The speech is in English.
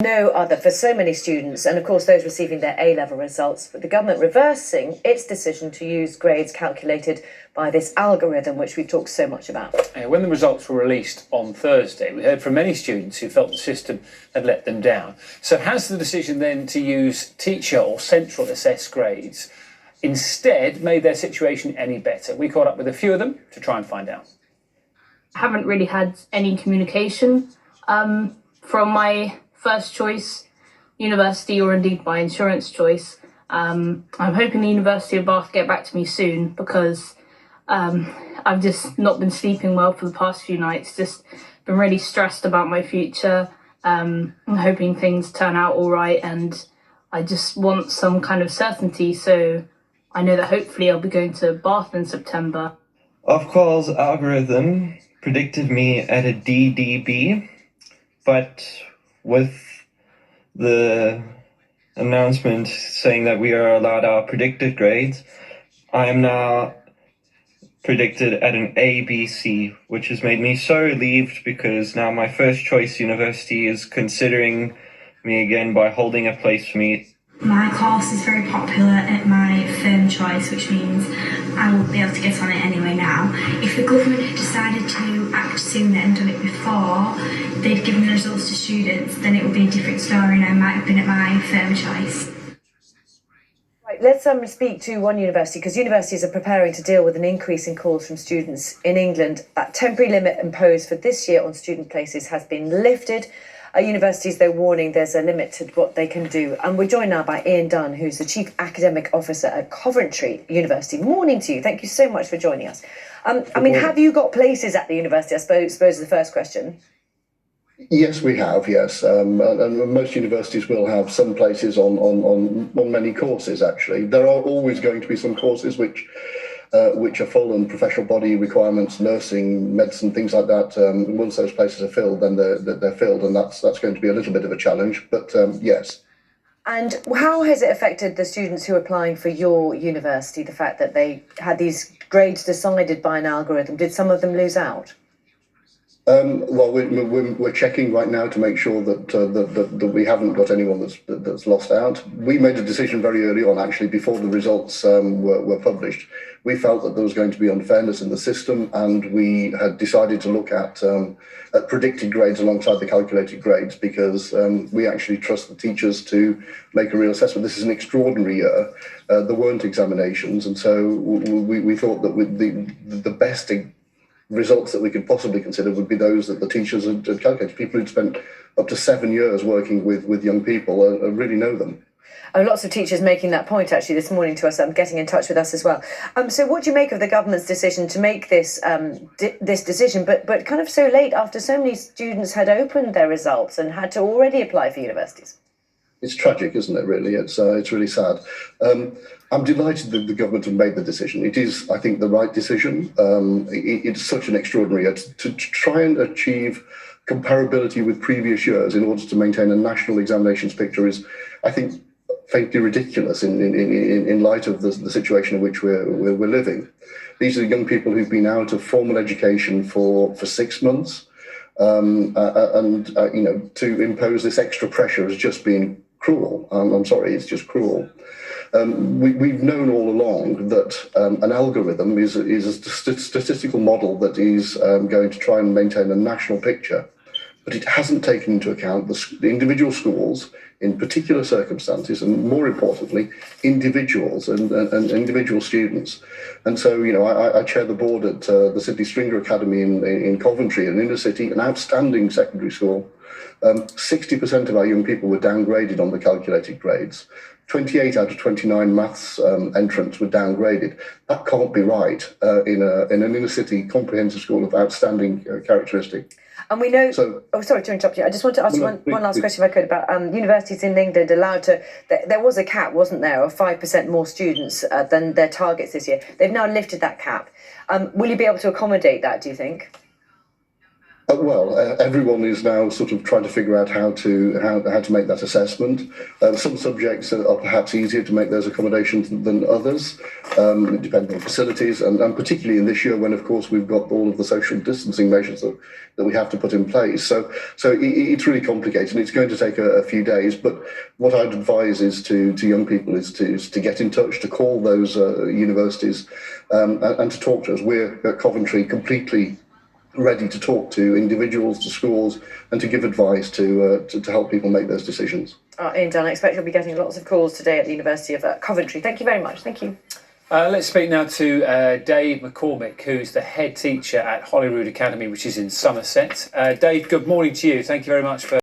No other for so many students, and of course those receiving their A-level results, but the government reversing its decision to use grades calculated by this algorithm which we've talked so much about. When the results were released on Thursday, we heard from many students who felt the system had let them down. So has the decision then to use teacher or central assessed grades instead made their situation any better? We caught up with a few of them to try and find out. I haven't really had any communication from my first choice university, or indeed my insurance choice. I'm hoping the University of Bath get back to me soon, because I've just not been sleeping well for the past few nights, just been really stressed about my future. I'm hoping things turn out all right, and I just want some kind of certainty, so I know that hopefully I'll be going to Bath in September. Of course, algorithm predicted me at a DDB, but with the announcement saying that we are allowed our predicted grades, I am now predicted at an ABC, which has made me so relieved, because now my first choice university is considering me again by holding a place for me. My course is very popular at my firm choice, which means I won't be able to get on it anyway now. If the government had decided to act sooner and done it before they'd given the results to students, then it would be a different story and I might have been at my firm choice. Right, let's speak to one university, because universities are preparing to deal with an increase in calls from students in England. That temporary limit imposed for this year on student places has been lifted. Universities, though, warning there's a limit to what they can do. And we're joined now by Ian Dunn, who's the Chief Academic Officer at Coventry University. Morning to you. Thank you so much for joining us. Have you got places at the university, I suppose is the first question? Yes, we have, yes. And most universities will have some places on many courses, actually. There are always going to be some courses which are full, and professional body requirements, nursing, medicine, things like that. Once those places are filled, then they're filled, and that's going to be a little bit of a challenge, but yes. And how has it affected the students who are applying for your university, the fact that they had these grades decided by an algorithm? Did some of them lose out? Well, we're checking right now to make sure that we haven't got anyone that's lost out. We made a decision very early on, actually, before the results were published. We felt that there was going to be unfairness in the system, and we had decided to look at predicted grades alongside the calculated grades, because we actually trust the teachers to make a real assessment. This is an extraordinary year. There weren't examinations, and so we thought that with the best results that we could possibly consider would be those that the teachers had calculated. People who'd spent up to 7 years working with young people really know them. Lots of teachers making that point actually this morning to us, getting in touch with us as well. So what do you make of the government's decision to make this this decision, but kind of so late after so many students had opened their results and had to already apply for universities? It's tragic, isn't it, really? It's really sad. I'm delighted that the government have made the decision. It is, I think, the right decision. It's such an extraordinary year. To try and achieve comparability with previous years in order to maintain a national examinations picture is, I think, faintly ridiculous in light of the situation in which we're living. These are young people who've been out of formal education for 6 months, to impose this extra pressure has just been cruel. I'm sorry, it's just cruel. We've known all along that an algorithm is a statistical model that is going to try and maintain a national picture, but it hasn't taken into account the individual schools in particular circumstances, and more importantly, individuals and individual students. And so, I chair the board at the Sydney Stringer Academy in Coventry, an inner city, an outstanding secondary school. 60% of our young people were downgraded on the calculated grades. 28 out of 29 maths entrants were downgraded. That can't be right in an inner city comprehensive school of outstanding characteristic. And we know, sorry to interrupt you, I just want to ask one last question if I could about universities in England allowed to, there was a cap, wasn't there, of 5% more students than their targets this year. They've now lifted that cap. Will you be able to accommodate that, do you think? Everyone is now sort of trying to figure out how to make that assessment. Some subjects are perhaps easier to make those accommodations than others, depending on facilities, and particularly in this year when, of course, we've got all of the social distancing measures that we have to put in place. So it's really complicated, and it's going to take a few days. But what I'd advise is to young people is to get in touch, to call those universities, and to talk to us. We're at Coventry completely ready to talk to individuals, to schools, and to give advice to help people make those decisions. Ian Dunn, I expect you'll be getting lots of calls today at the University of Coventry. Thank you very much. Thank you. Let's speak now to Dave McCormick, who's the head teacher at Holyrood Academy, which is in Somerset. Dave, good morning to you. Thank you very much for